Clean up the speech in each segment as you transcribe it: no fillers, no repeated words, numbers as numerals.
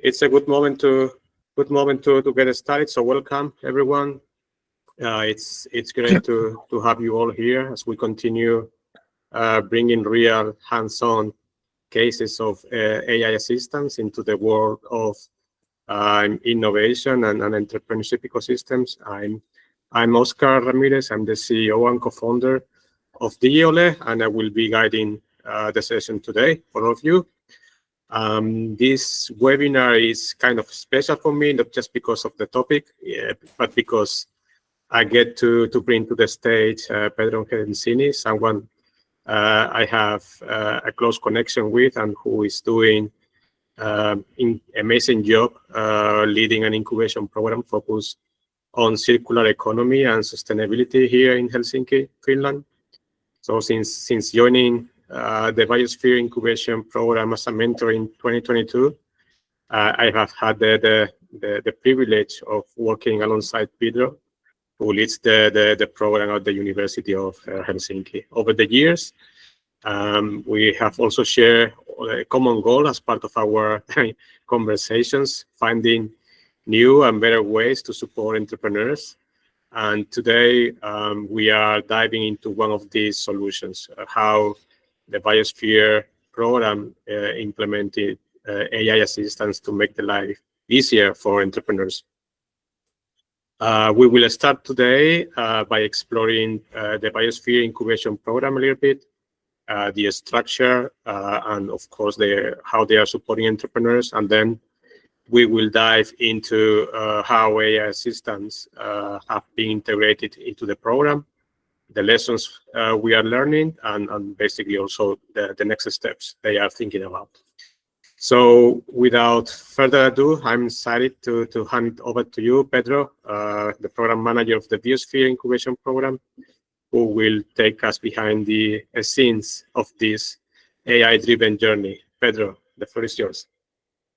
it's a good moment to get started. So welcome everyone. It's great to have you all here as we continue bringing real hands-on cases of AI assistance into the world of innovation and entrepreneurship ecosystems. I'm Oscar Ramirez. I'm the CEO and co-founder of DigiOle, and I will be guiding the session today for all of you. This webinar is kind of special for me, not just because of the topic, but because I get to bring to the stage Pedro Gensini, someone I have a close connection with and who is doing amazing job leading an incubation program focused on circular economy and sustainability here in Helsinki, Finland. So since joining the Biosphere Incubation Program as a mentor in 2022, I have had the privilege of working alongside Pedro, who leads the program at the University of Helsinki. Over the years, we have also shared a common goal as part of our conversations, finding new and better ways to support entrepreneurs. And today, we are diving into one of these solutions, how the Biosphere program implemented AI assistance to make the life easier for entrepreneurs. We will start today by exploring the Biosphere Incubation Program a little bit, the structure, and of course, how they are supporting entrepreneurs. And then we will dive into how AI assistants have been integrated into the program, the lessons we are learning, and basically also the next steps they are thinking about. So without further ado, I'm excited to hand it over to you, Pedro, the program manager of the Biosphere Incubation Program, who will take us behind the scenes of this AI-driven journey. Pedro, the floor is yours.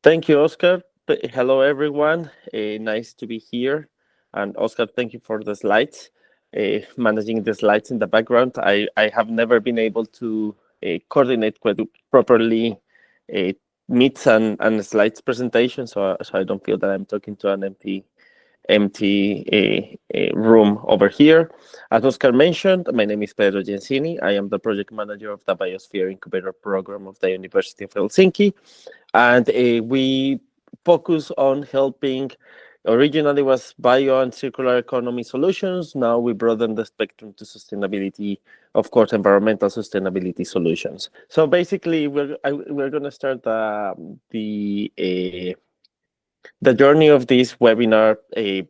Thank you, Oscar. Hello, everyone. Nice to be here. And Oscar, thank you for the slides. Managing the slides in the background. I have never been able to coordinate properly meets and slides presentation, so I don't feel that I'm talking to an empty room over here. As Oscar mentioned, my name is Pedro Gensini. I am the project manager of the Biosphere Incubator Program of the University of Helsinki. And we focus on helping. Originally was bio and circular economy solutions. Now we broaden the spectrum to sustainability, of course, environmental sustainability solutions. So basically, we're going to start the journey of this webinar,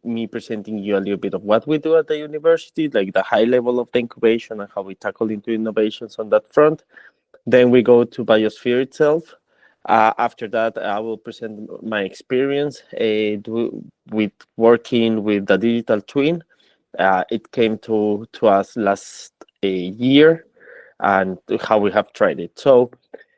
me presenting you a little bit of what we do at the university, like the high level of the incubation and how we tackle into innovations on that front. Then we go to Biosphere itself. After that, I will present my experience with working with the digital twin. It came to us last year and how we have tried it. So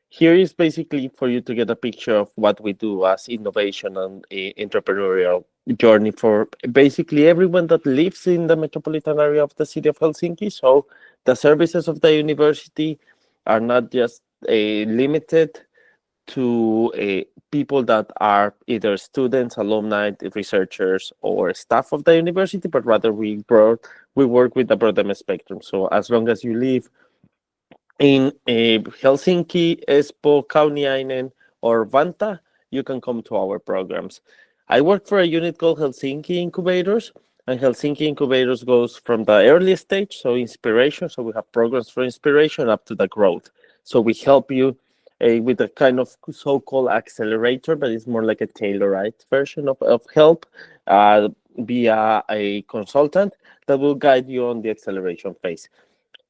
here is basically for you to get a picture of what we do as innovation and entrepreneurial journey for basically everyone that lives in the metropolitan area of the city of Helsinki. So the services of the university are not just limited to people that are either students, alumni, researchers, or staff of the university, but rather we work with the broader spectrum. So as long as you live in Helsinki, Espoo, Kauniainen, or Vantaa, you can come to our programs. I work for a unit called Helsinki Incubators, and Helsinki Incubators goes from the earliest stage, so inspiration, so we have programs for inspiration up to the growth. So we help you with a kind of so-called accelerator, but it's more like a tailored version of help via a consultant that will guide you on the acceleration phase.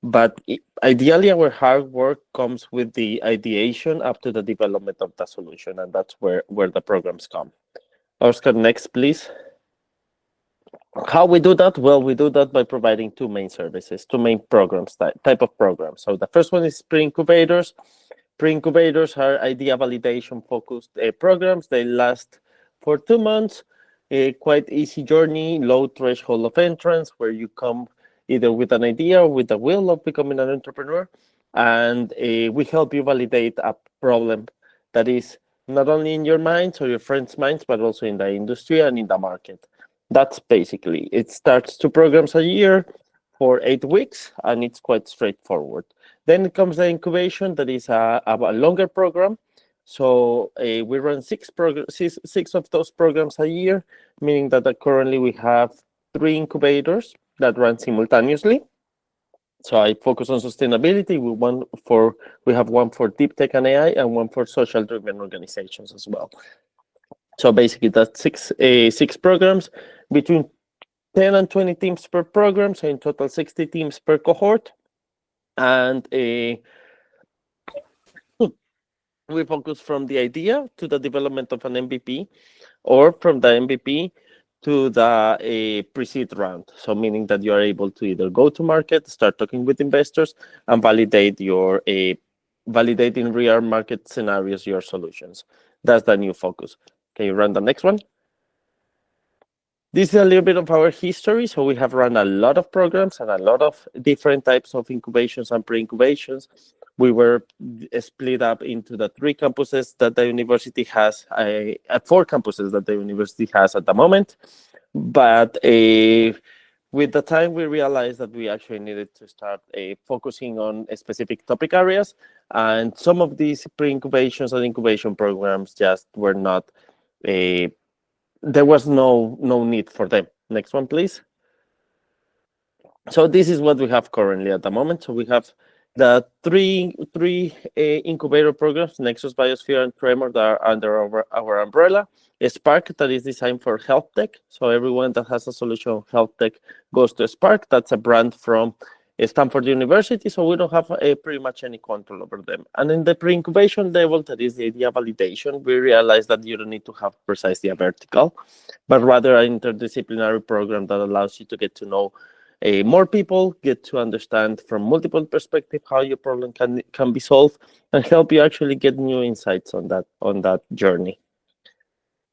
But ideally, our hard work comes with the ideation up to the development of the solution, and that's where the programs come. Oscar, next, please. How we do that? Well, we do that by providing two main services, two main programs, type of programs. So the first one is pre-incubators. Pre-incubators are idea validation focused programs. They last for 2 months, a quite easy journey, low threshold of entrance, where you come either with an idea or with the will of becoming an entrepreneur. And we help you validate a problem that is not only in your minds or your friends' minds, but also in the industry and in the market. That's basically it. Starts 2 programs a year for 8 weeks, and it's quite straightforward. Then comes the incubation, that is a longer program. So we run six of those programs a year, meaning that currently we have 3 incubators that run simultaneously. So I focus on sustainability. We have one for deep tech and AI, and one for social-driven organizations as well. So basically, that's six programs, between 10 and 20 teams per program. So in total, 60 teams per cohort, and we focus from the idea to the development of an MVP, or from the MVP to the pre-seed round. So meaning that you are able to either go to market, start talking with investors, and validate in real market scenarios your solutions. That's the new focus. Can you run the next one? This is a little bit of our history. So we have run a lot of programs and a lot of different types of incubations and pre-incubations. We were split up into the 3 campuses that the university has, 4 campuses that the university has at the moment. But with the time, we realized that we actually needed to start focusing on specific topic areas. And some of these pre-incubations and incubation programs just were not, there was no need for them. Next one, please. So this is what we have currently at the moment. So we have the three incubator programs, Nexus, Biosphere, and Tremor, that are under our umbrella. Spark, that is designed for health tech. So everyone that has a solution of health tech goes to Spark. That's a brand from Stanford University. So we don't have pretty much any control over them. And in the pre-incubation level, that is the idea validation, we realize that you don't need to have precisely a vertical, but rather an interdisciplinary program that allows you to get to know more people, get to understand from multiple perspectives how your problem can be solved, and help you actually get new insights on that journey.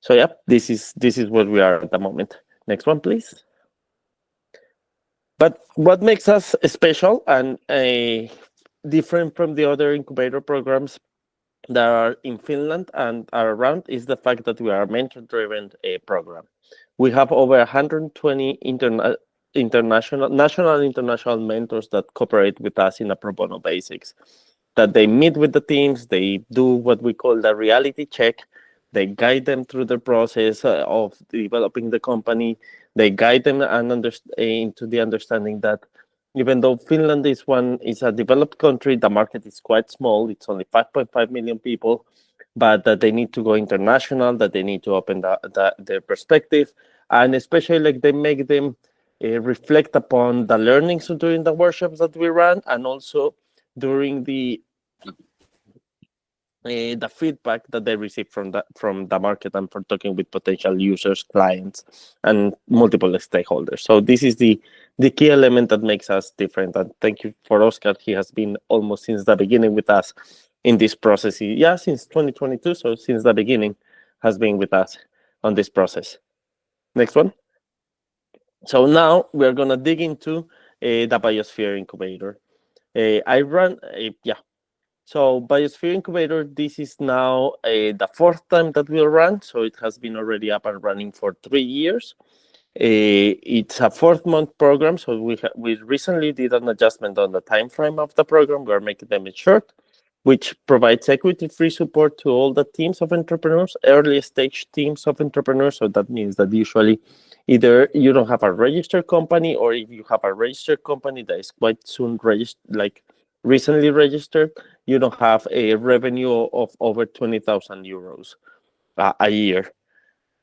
So yeah, this is where we are at the moment. Next one, please. But what makes us special and different from the other incubator programs that are in Finland and are around is the fact that we are a mentor-driven program. We have over 120 national and international mentors that cooperate with us in a pro bono basis. That they meet with the teams, they do what we call the reality check. They guide them through the process of developing the company. They guide them into the understanding that even though Finland is a developed country, the market is quite small. It's only 5.5 million people, but that they need to go international, that they need to open their perspective, and especially they make them reflect upon the learnings during the workshops that we run, and also during the feedback that they receive from the market and from talking with potential users, clients, and multiple stakeholders. So this is the key element that makes us different. And thank you for Oscar. He has been almost since the beginning with us in this process. Yeah, since 2022. So since the beginning has been with us on this process. Next one. So now we're going to dig into the Biosphere Incubator. So Biosphere Incubator, this is now the 4th time that we'll run. So it has been already up and running for 3 years. It's a 4th-month program. So we recently did an adjustment on the time frame of the program. We're making them short, which provides equity-free support to all the teams of entrepreneurs, early-stage teams of entrepreneurs. So that means that usually either you don't have a registered company, or if you have a registered company that is quite soon recently registered, you don't have a revenue of over 20,000 euros a year.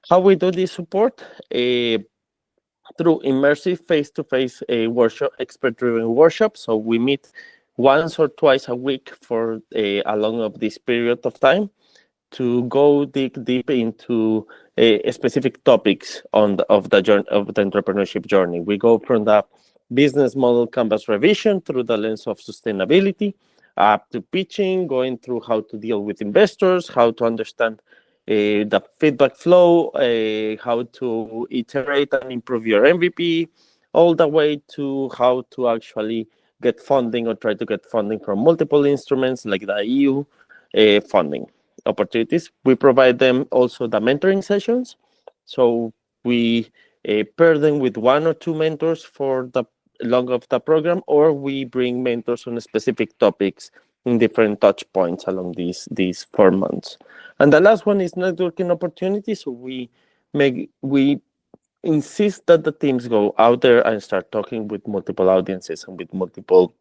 How we do this support? Through immersive face-to-face expert-driven workshops. So we meet once or twice a week for along of this period of time to go dig deep into specific topics of the entrepreneurship journey. We go from the business model canvas revision through the lens of sustainability, up to pitching, going through how to deal with investors, how to understand the feedback flow, how to iterate and improve your MVP, all the way to how to actually get funding or try to get funding from multiple instruments like the EU funding. opportunities. We provide them also the mentoring sessions. So we pair them with 1 or 2 mentors for the long of the program, or we bring mentors on specific topics in different touch points along these 4 months. And the last one is networking opportunities. So we insist that the teams go out there and start talking with multiple audiences and with multiple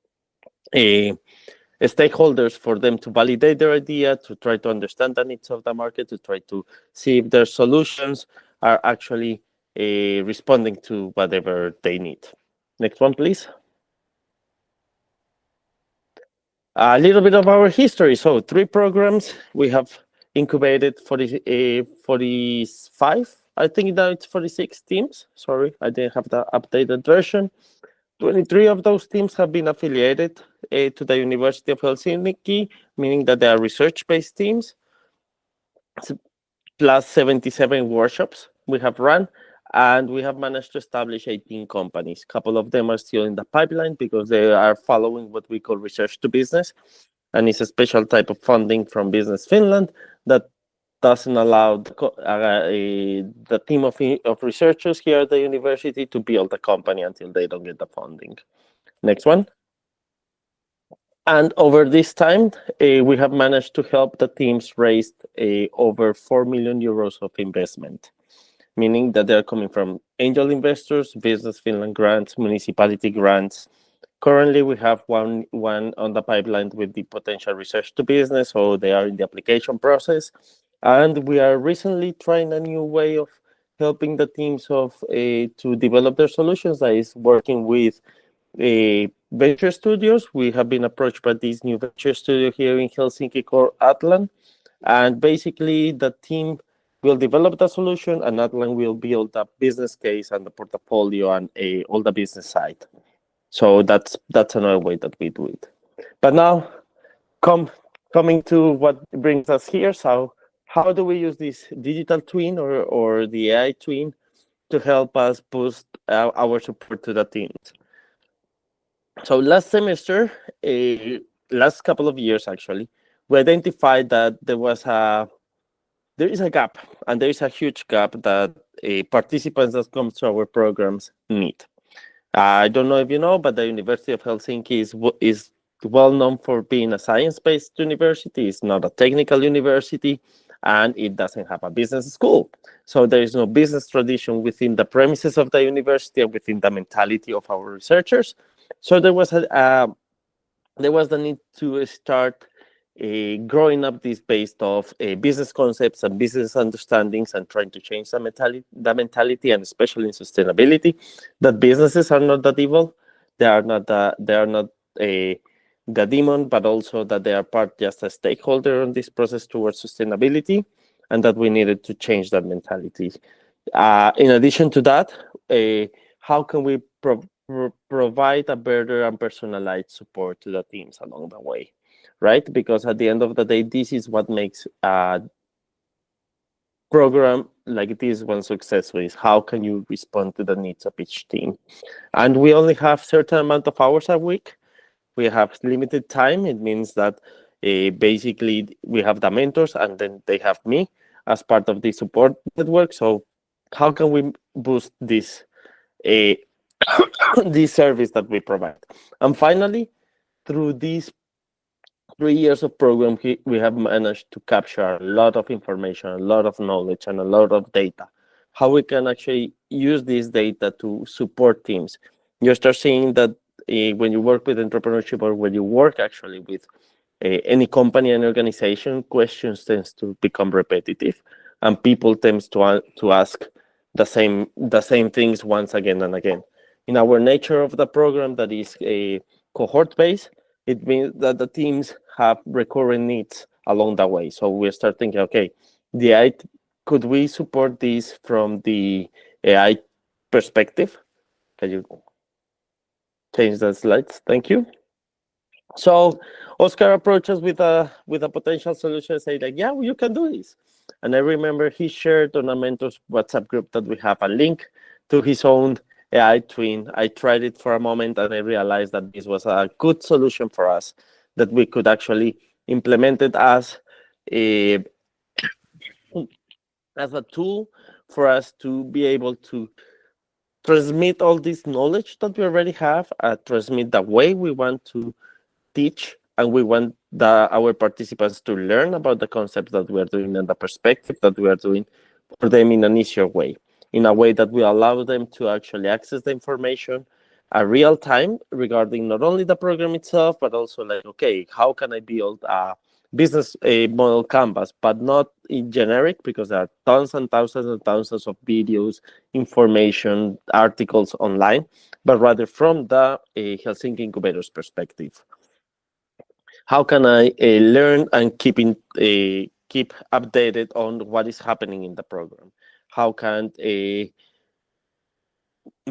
stakeholders for them to validate their idea, to try to understand the needs of the market, to try to see if their solutions are actually responding to whatever they need. Next one, please. A little bit of our history. So 3 programs. We have incubated 45, I think now it's 46 teams. Sorry, I didn't have the updated version. 23 of those teams have been affiliated to the University of Helsinki, meaning that they are research-based teams, plus 77 workshops we have run, and we have managed to establish 18 companies. A couple of them are still in the pipeline because they are following what we call research to business, and it's a special type of funding from Business Finland that doesn't allow the team of researchers here at the university to build a company until they don't get the funding. Next one. And over this time, we have managed to help the teams raise over 4 million euros of investment, meaning that they're coming from angel investors, Business Finland grants, municipality grants. Currently, we have one on the pipeline with the potential research to business, so they are in the application process. And we are recently trying a new way of helping the teams to develop their solutions, that is working with venture studios. We have been approached by this new venture studio here in Helsinki called Atlan. And basically, the team will develop the solution, and Atlan will build a business case and the portfolio and all the business side. So that's another way that we do it. But now, coming to what brings us here. So how do we use this digital twin or the AI twin to help us boost our support to the teams? So last semester, last couple of years actually, we identified that there is a gap, and there is a huge gap that participants that come to our programs need. I don't know if you know, but the University of Helsinki is well known for being a science-based university. It's not a technical university, and it doesn't have a business school. So there is no business tradition within the premises of the university and within the mentality of our researchers. So there was the need to start growing up this based of business concepts and business understandings, and trying to change the mentality, and especially in sustainability, that businesses are not that evil. They are not the demon, but also that they are just a stakeholder in this process towards sustainability, and that we needed to change that mentality. In addition to that, how can we provide a better and personalized support to the teams along the way, right? Because at the end of the day, this is what makes a program like this one successful, is how can you respond to the needs of each team. And we only have certain amount of hours a week. We have limited time. It means that basically we have the mentors, and then they have me as part of the support network. So how can we boost this this service that we provide? And finally, through these 3 years of program, we have managed to capture a lot of information, a lot of knowledge, and a lot of data. How we can actually use this data to support teams. You start seeing that when you work with entrepreneurship, or when you work actually with any company and organization, questions tends to become repetitive, and people tends to ask the same things once again and again. In our nature of the program, that is a cohort based, it means that the teams have recurring needs along the way. So we start thinking, okay, could we support this from the AI perspective? Can you change the slides? Thank you. So Oscar approaches with a potential solution, say like, yeah, well, you can do this. And I remember he shared on a mentor's WhatsApp group that we have a link to his own AI twin. I tried it for a moment, and I realized that this was a good solution for us, that we could actually implement it as as a tool for us to be able to transmit all this knowledge that we already have, transmit the way we want to teach, and we want our participants to learn about the concepts that we are doing and the perspective that we are doing for them in an easier way, in a way that will allow them to actually access the information at real time regarding not only the program itself, but also like, okay, how can I build a business model canvas, but not in generic, because there are tons and thousands of videos, information, articles online, but rather from the Helsinki incubators perspective. How can I learn and keep updated on what is happening in the program? How can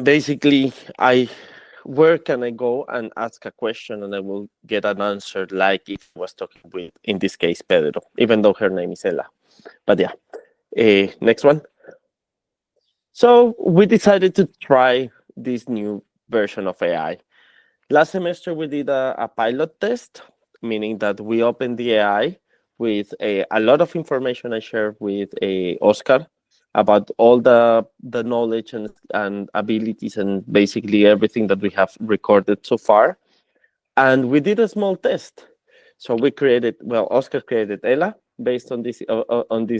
basically where can I go and ask a question and I will get an answer, like if I was talking with, in this case, Pedro, even though her name is Ella. But yeah, next one. So we decided to try this new version of AI. Last semester, we did a pilot test, meaning that we opened the AI with a lot of information I shared with Oscar about all the knowledge and abilities and basically everything that we have recorded so far. And we did a small test. So we created, well, Oscar created Ella based on this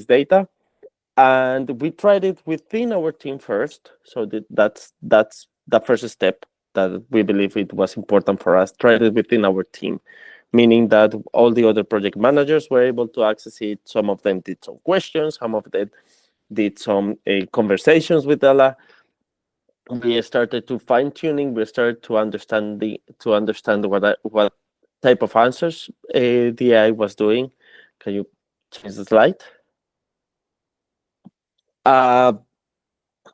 data. And we tried it within our team first. So that's the first step that we believe it was important for us. Tried it within our team, meaning that all the other project managers were able to access it. Some of them did some questions, some of them did some conversations with Ella. We started to fine tuning. We started to understand what type of answers the AI was doing. Can you change the slide?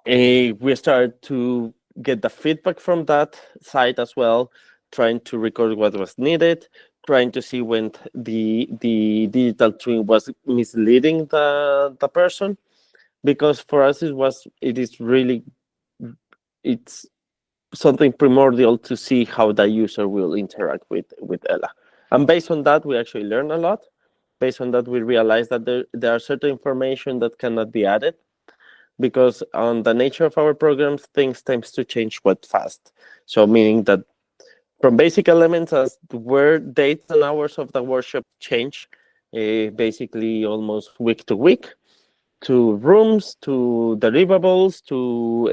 We started to get the feedback from that side as well, trying to record what was needed, trying to see when the digital twin was misleading the person, because for us it's something primordial to see how the user will interact with Ella. And based on that, we actually learn a lot. Based on that, we realized that there are certain information that cannot be added, because on the nature of our programs, things tends to change quite fast. So meaning that from basic elements as where dates and hours of the workshop change, basically almost week to week, to rooms, to deliverables, to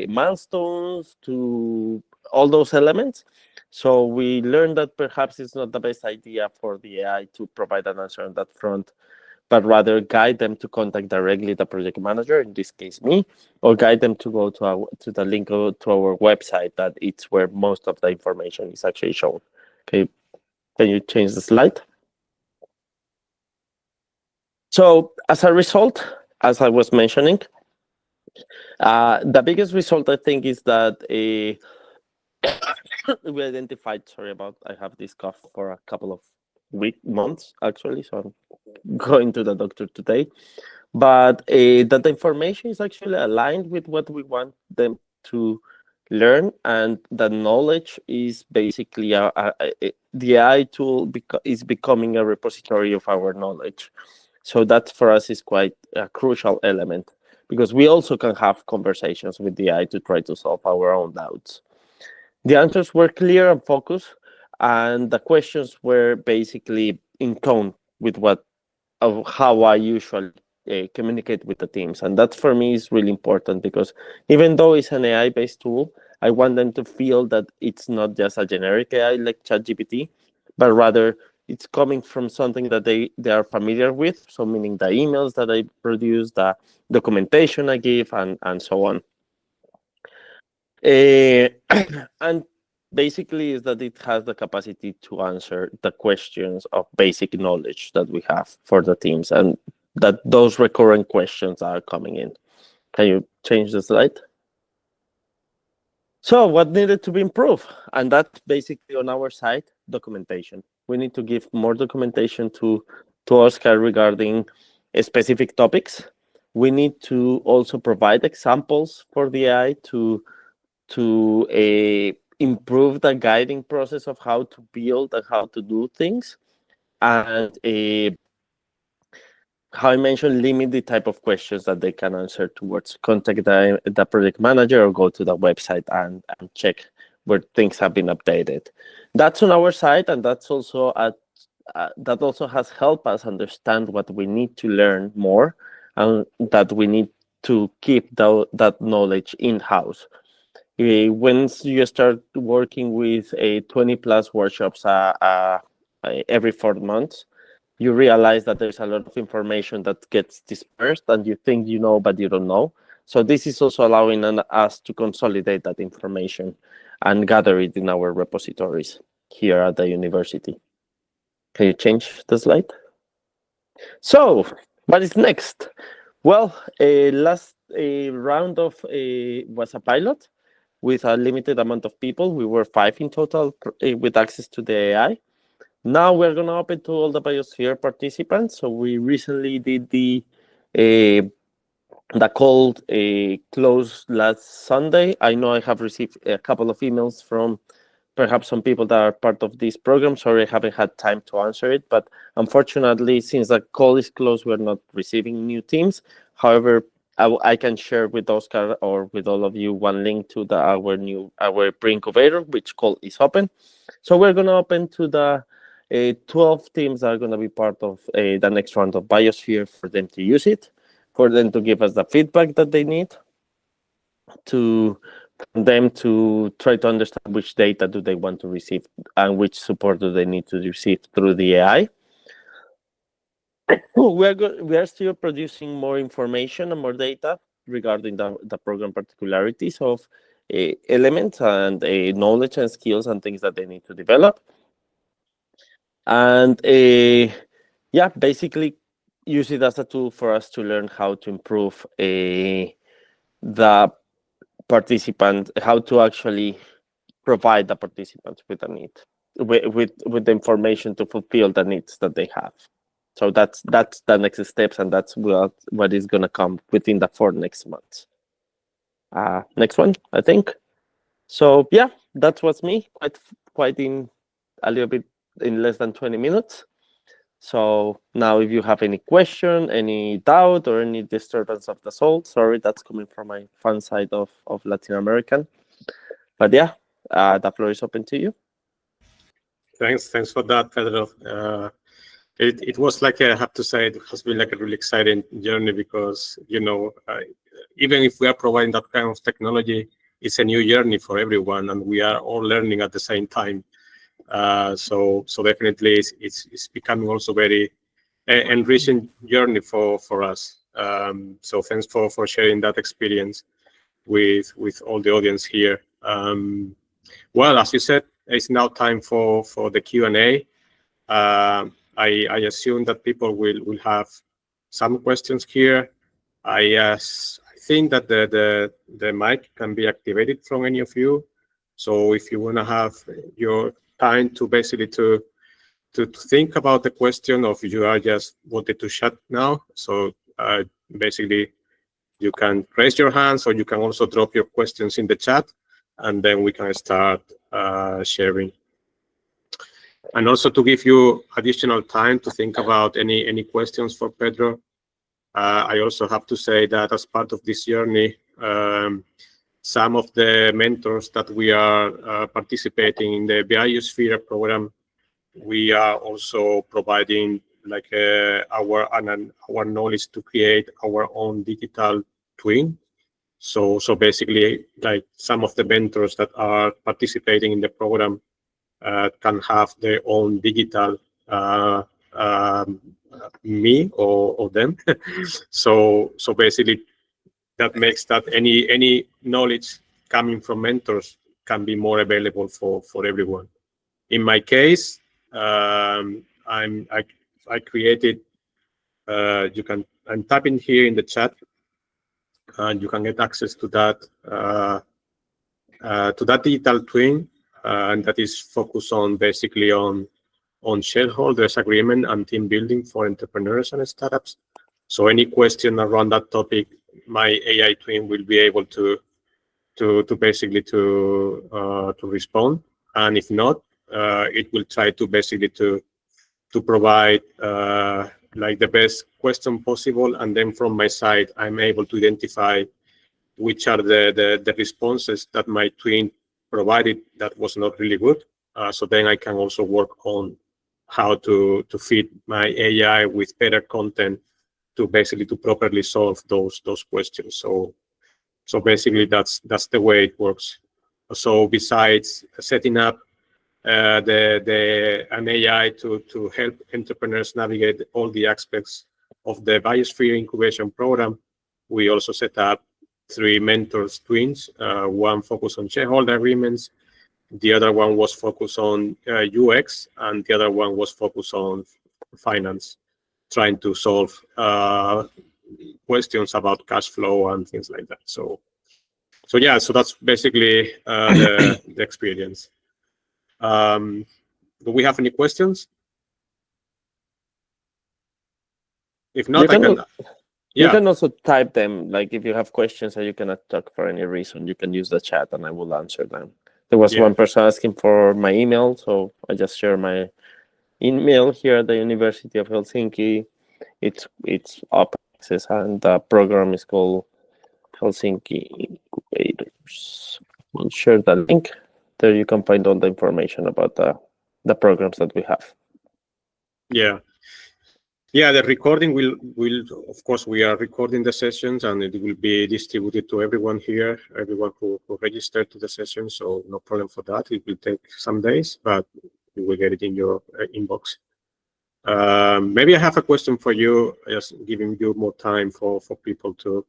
milestones, to all those elements. So we learned that perhaps it's not the best idea for the AI to provide an answer on that front, but rather guide them to contact directly the project manager, in this case me, or guide them to go to the link to our website, that it's where most of the information is actually shown. Okay, can you change the slide? So as a result, as I was mentioning, the biggest result, I think, is that we identified, I have this cough for a couple of months, actually, so I'm going to the doctor today. But that the information is actually aligned with what we want them to learn, and the knowledge is basically the AI tool is becoming a repository of our knowledge. So that for us is quite a crucial element, because we also can have conversations with the AI to try to solve our own doubts. The answers were clear and focused, and the questions were basically in tone with how I usually communicate with the teams. And that for me is really important, because even though it's an AI-based tool, I want them to feel that it's not just a generic AI like ChatGPT, but rather it's coming from something that they are familiar with. So meaning the emails that I produce, the documentation I give, and so on. And basically is that it has the capacity to answer the questions of basic knowledge that we have for the teams, and that those recurrent questions are coming in. Can you change the slide? So what needed to be improved? And that's basically on our side, documentation. We need to give more documentation to Oscar regarding specific topics. We need to also provide examples for the AI to improve the guiding process of how to build and how to do things. And how I mentioned, limit the type of questions that they can answer towards contact the project manager or go to the website and check where things have been updated. That's on our side, and that's also that also has helped us understand what we need to learn more, and that we need to keep that knowledge in-house. Once you start working with 20 plus workshops every 4 months, you realize that there's a lot of information that gets dispersed and you think you know, but you don't know. So this is also allowing us to consolidate that information and gather it in our repositories here at the university. Can you change the slide? So what is next? Well, last round of was a pilot with a limited amount of people. We were 5 in total with access to the AI. Now we're going to open to all the Biosphere participants. So we recently did the call closed last Sunday. I know I have received a couple of emails from perhaps some people that are part of this program. Sorry, I haven't had time to answer it. But unfortunately, since the call is closed, we're not receiving new teams. However, I can share with Oscar or with all of you one link to our pre-incubator, which call is open. So we're going to open to the 12 teams that are going to be part of the next round of Biosphere for them to use it, for them to give us the feedback that they need, to them to try to understand which data do they want to receive and which support do they need to receive through the AI. We are still producing more information and more data regarding the program particularities of elements and knowledge and skills and things that they need to develop. And yeah, basically use it as a tool for us to learn how to improve the participant, how to actually provide the participants with a need, with the information to fulfill the needs that they have. So that's the next steps, and that's what is going to come within the 4 next months. Next one, I think. So yeah, that was me. Quite in a little bit in less than 20 minutes. So now, if you have any question, any doubt, or any disturbance of the soul, sorry, that's coming from my fan side of Latin American. But yeah, the floor is open to you. Thanks for that, Pedro. It was like, I have to say, it has been like a really exciting journey because, even if we are providing that kind of technology, it's a new journey for everyone, and we are all learning at the same time. So definitely it's becoming also very enriching journey for us. So thanks for sharing that experience with all the audience here. Well, as you said, it's now time for the Q&A. I assume that people will have some questions here. I think that the mic can be activated from any of you. So if you want to have your time to basically to think about the question, or if you are just wanted to chat now, so basically you can raise your hands, or you can also drop your questions in the chat, and then we can start sharing. And also to give you additional time to think about any questions for Pedro, I also have to say that as part of this journey, some of the mentors that we are participating in the Biosphere program, we are also providing like our knowledge to create our own digital twin. So basically, like some of the mentors that are participating in the program can have their own digital me or them. so basically, that makes that any knowledge coming from mentors can be more available for everyone. In my case, I created. I'm tapping here in the chat, and you can get access to that digital twin, and that is focused on basically on shareholders agreement and team building for entrepreneurs and startups. So any question around that topic, my AI twin will be able to basically to respond, and if not, it will try to basically to provide like the best question possible, and then from my side, I'm able to identify which are the responses that my twin provided that was not really good. So then I can also work on how to feed my AI with better content to basically to properly solve those questions. So basically that's the way it works. So besides setting up an AI to help entrepreneurs navigate all the aspects of the Biosphere Incubation Program, we also set up 3 mentors twins. One focused on shareholder agreements, the other one was focused on UX, and the other one was focused on finance, trying to solve questions about cash flow and things like that. So yeah, so that's basically the experience. Do we have any questions? If not, You can also type them, like if you have questions and you cannot talk for any reason, you can use the chat and I will answer them. There was one person asking for my email, so I just share my email here at the University of Helsinki. It's open access, and the program is called Helsinki Incubators. I'll share the link. There you can find all the information about the programs that we have. Yeah, the recording will of course, we are recording the sessions and it will be distributed to everyone here, everyone who registered to the session. So no problem for that. It will take some days, but you will get it in your inbox. Maybe I have a question for you, just giving you more time for people to,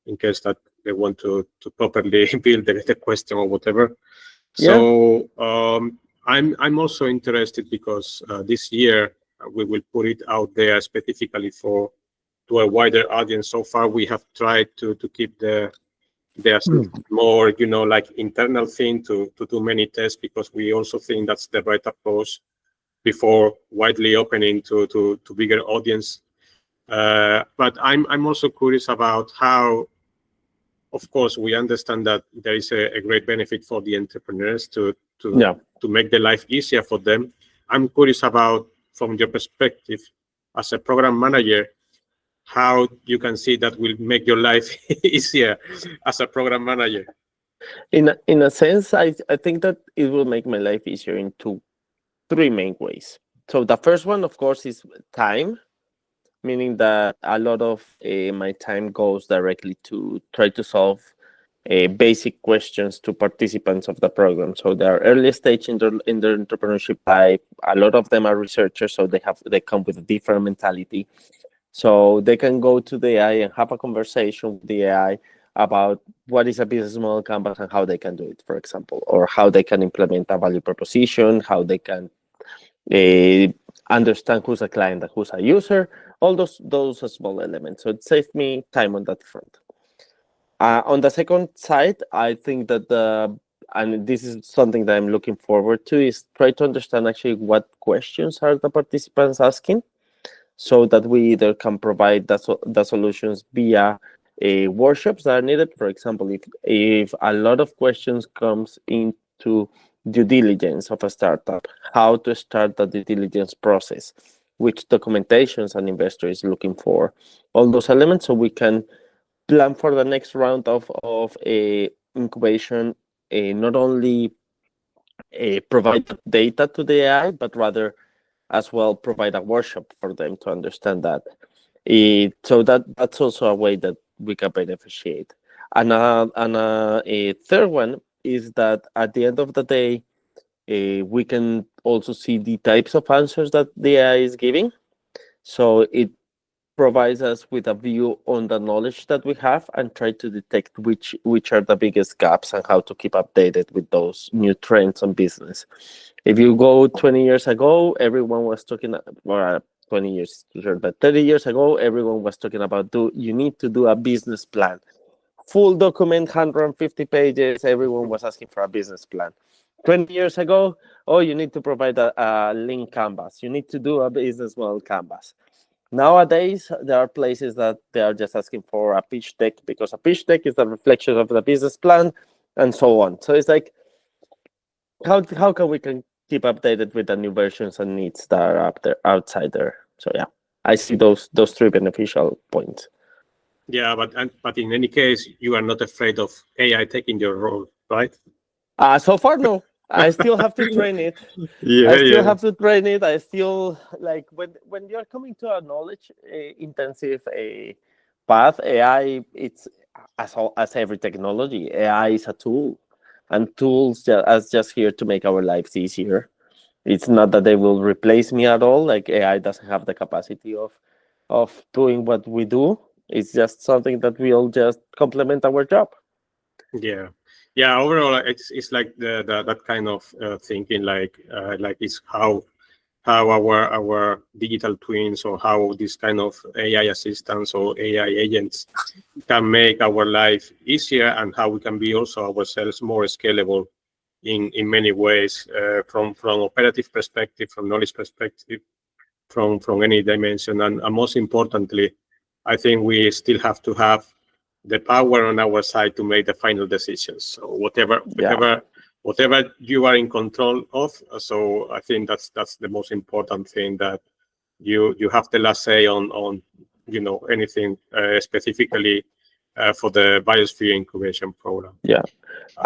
in case that they want to properly build the question or whatever. So I'm also interested because this year we will put it out there specifically to a wider audience. So far, we have tried to keep the more, like internal thing to do many tests, because we also think that's the right approach before widely opening to bigger audience. But I'm also curious about how, of course, we understand that there is a great benefit for the entrepreneurs to make the life easier for them. I'm curious about, from your perspective as a program manager, how you can see that will make your life easier as a program manager. In a sense, I think that it will make my life easier in 3 main ways. So the first one, of course, is time, meaning that a lot of my time goes directly to try to solve basic questions to participants of the program. So they are early stage in their entrepreneurship life. A lot of them are researchers, so they come with a different mentality. So they can go to the AI and have a conversation with the AI about what is a business model canvas and how they can do it, for example, or how they can implement a value proposition, how they can understand who's a client and who's a user, all those small elements. So it saves me time on that front. On the second side, I think that and this is something that I'm looking forward to, is try to understand actually what questions are the participants asking, so that we either can provide the solutions via workshops that are needed. For example, if a lot of questions comes into due diligence of a startup, how to start the due diligence process, which documentations an investor is looking for, all those elements, so we can plan for the next round of incubation, not only provide data to the AI, but rather as well provide a workshop for them to understand that. So that's also a way that we can beneficiate. And a third one is that at the end of the day, we can also see the types of answers that the AI is giving. So it provides us with a view on the knowledge that we have and try to detect which are the biggest gaps and how to keep updated with those new trends on business. If you go 20 years ago, everyone was talking, or 20 years, but 30 years ago, everyone was talking about you need to do a business plan. Full document, 150 pages, everyone was asking for a business plan. 20 years ago, you need to provide a link canvas. You need to do a business model canvas. Nowadays, there are places that they are just asking for a pitch deck, because a pitch deck is the reflection of the business plan, and so on. So it's like, how can we keep updated with the new versions and needs that are outside there? So yeah, I see those three beneficial points. Yeah, but in any case, you are not afraid of AI taking your role, right? So far, no. I still have to train it. Yeah, I still yeah, have to train it. I still like when you're coming to a knowledge intensive path. AI, it's as every technology. AI is a tool, and tools are just here to make our lives easier. It's not that they will replace me at all. Like AI doesn't have the capacity of doing what we do. It's just something that will just complement our job. yeah, yeah. Overall, it's like that kind of thinking, like it's how our digital twins or how this kind of AI assistants or AI agents can make our life easier, and how we can be also ourselves more scalable in many ways, from operative perspective, from knowledge perspective, from any dimension, and most importantly, I think we still have to have the power on our side to make the final decisions. So Yeah. whatever you are in control of. So I think that's the most important thing, that you have the last say on anything specifically for the Biosphere Incubation Program. Yeah.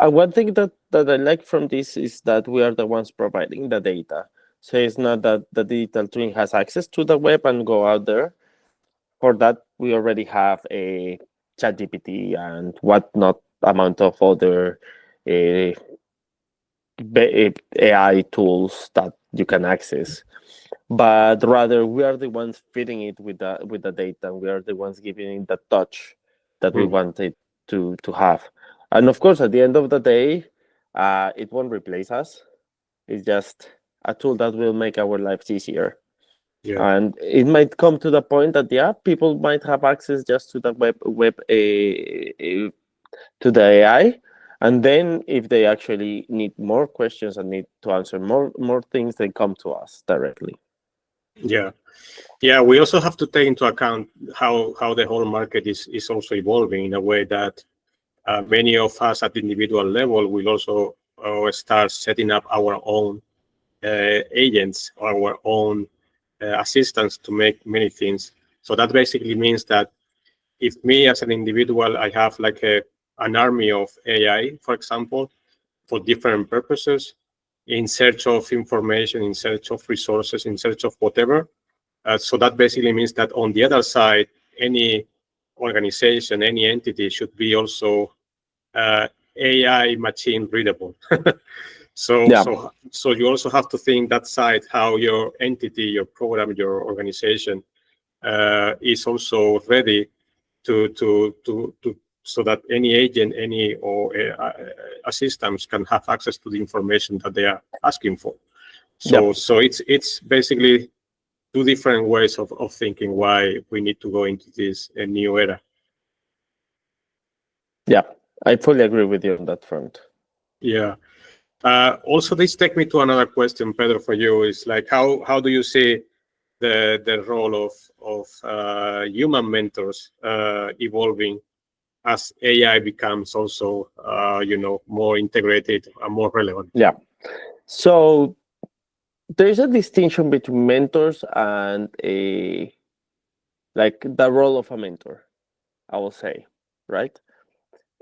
One thing that I like from this is that we are the ones providing the data. So it's not that the digital twin has access to the web and go out there. For that, we already have a ChatGPT and whatnot amount of other uh, AI tools that you can access. But rather, we are the ones feeding it with the data. We are the ones giving it the touch that we Hmm. want it to have. And of course, at the end of the day, it won't replace us. It's just a tool that will make our lives easier. Yeah. And it might come to the point that people might have access just to the web to the AI, and then if they actually need more questions and need to answer more things, they come to us directly. Yeah. Yeah, we also have to take into account how the whole market is also evolving in a way that many of us at the individual level will also start setting up our own agents, our own assistants to make many things. So that basically means that if me as an individual, I have like an army of AI, for example, for different purposes, in search of information, in search of resources, in search of whatever. So that basically means that on the other side, any organization, any entity should be also AI machine readable. So, Yeah, so you also have to think that side, how your entity, your program, your organization is also ready to so that any agent, any or assistants can have access to the information that they are asking for. yeah, So it's basically two different ways of thinking why we need to go into this new era. yeah. I fully agree with you on that front. Yeah. Also, this takes me to another question, Pedro, for you. Is like how do you see the role of human mentors evolving as AI becomes also more integrated and more relevant? Yeah. So there's a distinction between mentors and a like the role of a mentor, I will say, right?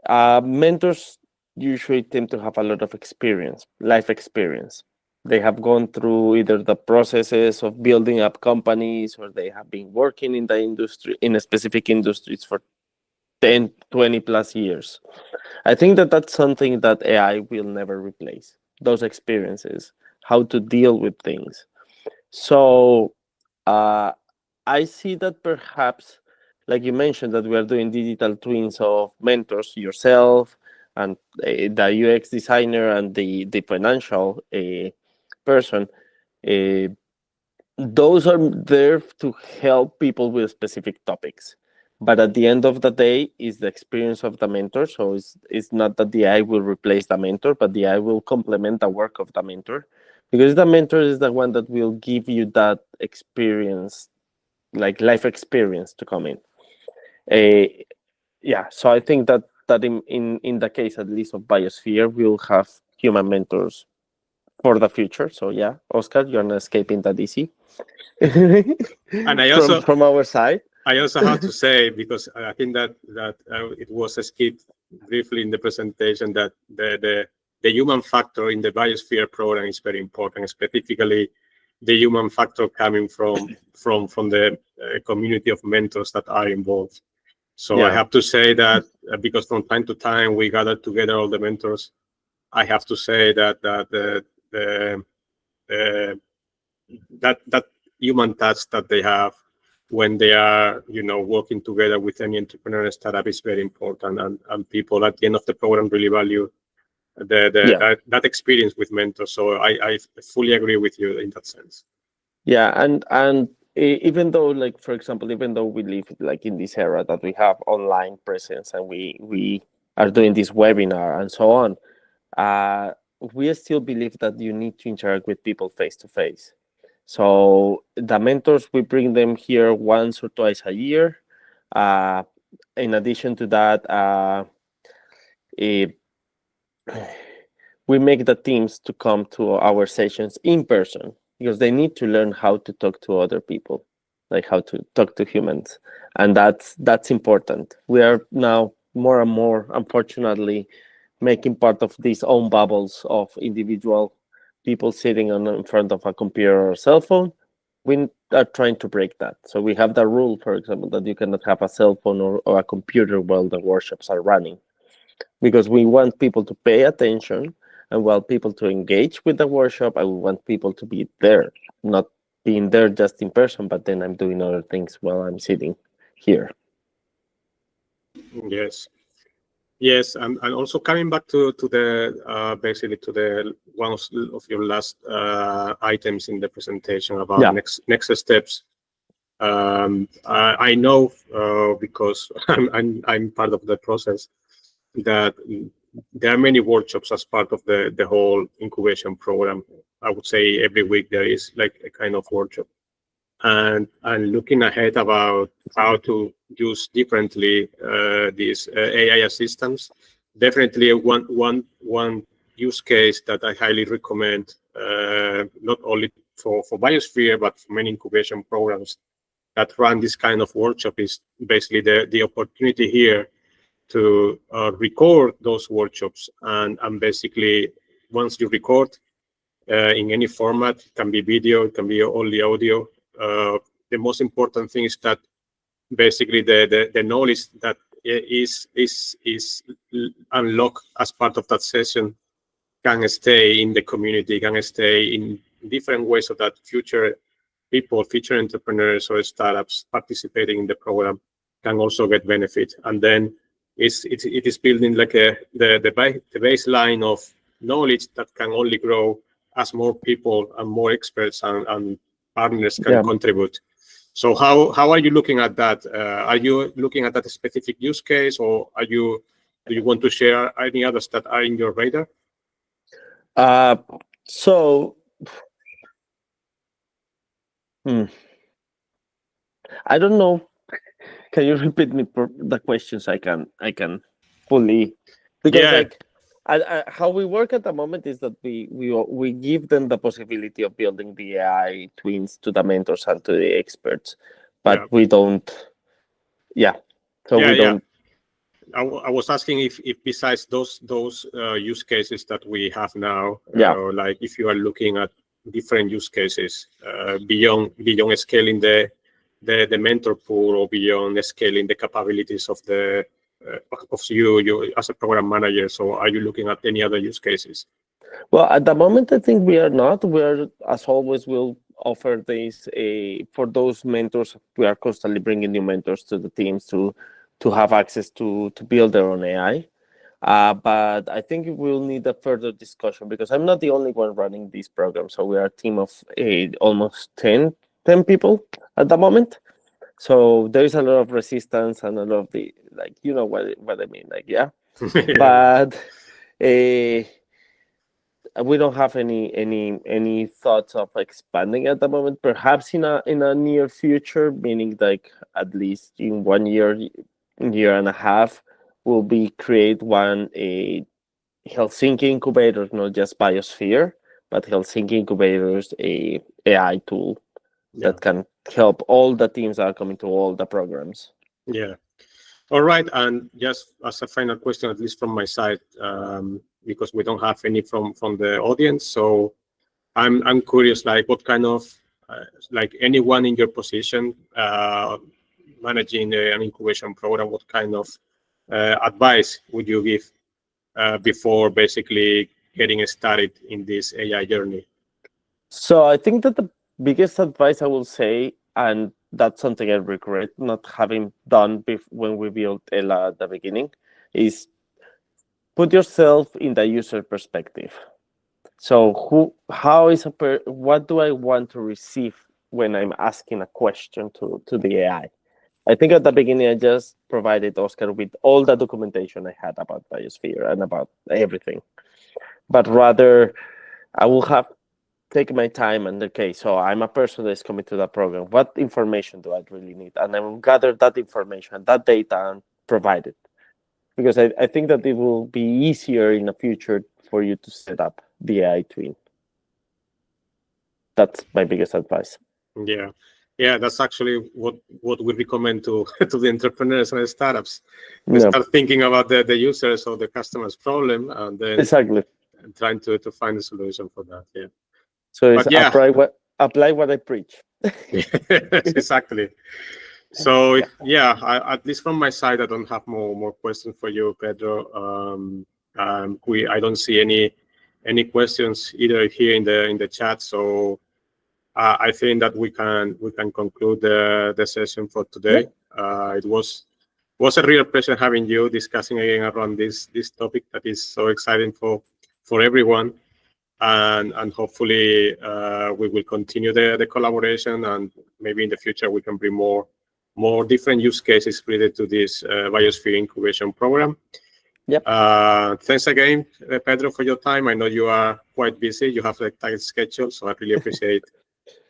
Mentors usually tend to have a lot of experience, life experience. They have gone through either the processes of building up companies, or they have been working in the industry, in a specific industries for 10, 20 plus years. I think that that's something that AI will never replace, those experiences, how to deal with things. So uh, I see that perhaps, like you mentioned, that we are doing digital twins of mentors, yourself, and the UX designer and the financial person. Uh, those are there to help people with specific topics. But at the end of the day, is the experience of the mentor. So it's not that the AI will replace the mentor, but the AI will complement the work of the mentor, because the mentor is the one that will give you that experience, like life experience, to come in. Uh, yeah, so I think that in the case at least of Biosphere, we'll have human mentors for the future. So yeah, Oscar, you're not escaping that easy. And I also from our side. I also have to say, because I think that it was skipped briefly in the presentation, that the human factor in the Biosphere program is very important, specifically the human factor coming from the community of mentors that are involved. So I have to say that because from time to time we gather together all the mentors, I have to say that that human touch that they have when they are, working together with any entrepreneur startup is very important, and people at the end of the program really value that experience with mentors. So I fully agree with you in that sense. Yeah, and even though, like, for example, even though we live like in this era that we have online presence and we are doing this webinar and so on, we still believe that you need to interact with people face to face. So the mentors, we bring them here once or twice a year. In addition to that, we make the teams to come to our sessions in person, because they need to learn how to talk to other people, like how to talk to humans, and that's important. We are now more and more, unfortunately, making part of these own bubbles of individual people sitting in front of a computer or a cell phone. We are trying to break that. So we have the rule, for example, that you cannot have a cell phone or a computer while the workshops are running, because we want people to pay attention and want people to engage with the workshop, and we want people to be there, not being there just in person, but then I'm doing other things while I'm sitting here. Yes, and also coming back to the basically to the one of your last items in the presentation about next steps. I know because I'm part of the process that there are many workshops as part of the whole incubation program. I would say every week there is like a kind of workshop, and looking ahead about how to use differently these AI assistants. Definitely one use case that I highly recommend, not only for Biosphere, but for many incubation programs that run this kind of workshop, is basically the opportunity here to record those workshops, and basically once you record in any format, it can be video, it can be only audio. The most important thing is that basically the knowledge that is unlocked as part of that session can stay in the community, can stay in different ways, so that future people, future entrepreneurs or startups participating in the program can also get benefit. And then it is building like the baseline of knowledge that can only grow as more people and more experts and partners can contribute. So how are you looking at that? Are you looking at that specific use case, or do you want to share any others that are in your radar? So I don't know. Can you repeat me the questions? I can fully, because how we work at the moment is that we give them the possibility of building the AI twins to the mentors and to the experts, but we don't. We don't. I was asking if besides those use cases that we have now, like if you are looking at different use cases beyond scaling the mentor pool, or beyond scaling the capabilities of you as a program manager. So are you looking at any other use cases? Well, at the moment, I think we are not. We're, as always, will offer this for those mentors. We are constantly bringing new mentors to the teams to have access to build their own AI. But I think we'll need a further discussion, because I'm not the only one running this program. So we are a team of almost 10 people at the moment. So there is a lot of resistance and a lot of the, like, you know what I mean, like, but we don't have any thoughts of expanding at the moment. Perhaps in a near future, meaning like at least in 1 year and a half, will be create a Helsinki incubator, not just Biosphere, but Helsinki Incubator is a AI tool Yeah. that can help all the teams that are coming to all the programs. Yeah. All right. And just as a final question, at least from my side, because we don't have any from the audience, so I'm curious, like what kind of like anyone in your position managing an incubation program, what kind of advice would you give before basically getting started in this AI journey? So I think that the biggest advice I will say, and that's something I regret not having done when we built Ella at the beginning, is put yourself in the user perspective. So what do I want to receive when I'm asking a question to the AI? I think at the beginning I just provided Oscar with all the documentation I had about Biosphere and about everything. But rather, I will have taken my time and okay, so I'm a person that's coming to that program. What information do I really need? And I will gather that information, that data, and provide it. Because I think that it will be easier in the future for you to set up the AI twin. That's my biggest advice. Yeah. Yeah, that's actually what we recommend to the entrepreneurs and startups. They start thinking about the users or the customer's problem, and then exactly trying to find a solution for that. Yeah. So it's apply what I preach. Exactly. So yeah, at least from my side, I don't have more questions for you, Pedro. I don't see any questions either here in the chat. So I think that we can conclude the session for today. It was a real pleasure having you discussing again around this topic that is so exciting for everyone, and hopefully we will continue the collaboration, and maybe in the future we can bring more different use cases related to this Biosphere Incubation Program. Yep. Thanks again, Pedro, for your time. I know you are quite busy. You have a tight schedule, so I really appreciate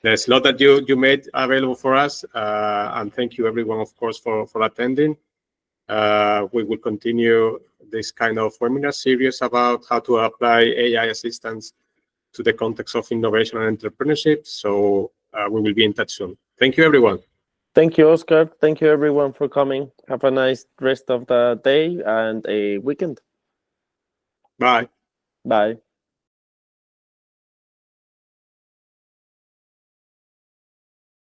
the slot that you made available for us. And thank you, everyone, of course, for attending. We will continue this kind of webinar series about how to apply AI assistance to the context of innovation and entrepreneurship. So we will be in touch soon. Thank you, everyone. Thank you, Oscar. Thank you, everyone, for coming. Have a nice rest of the day and a weekend. Bye. Bye.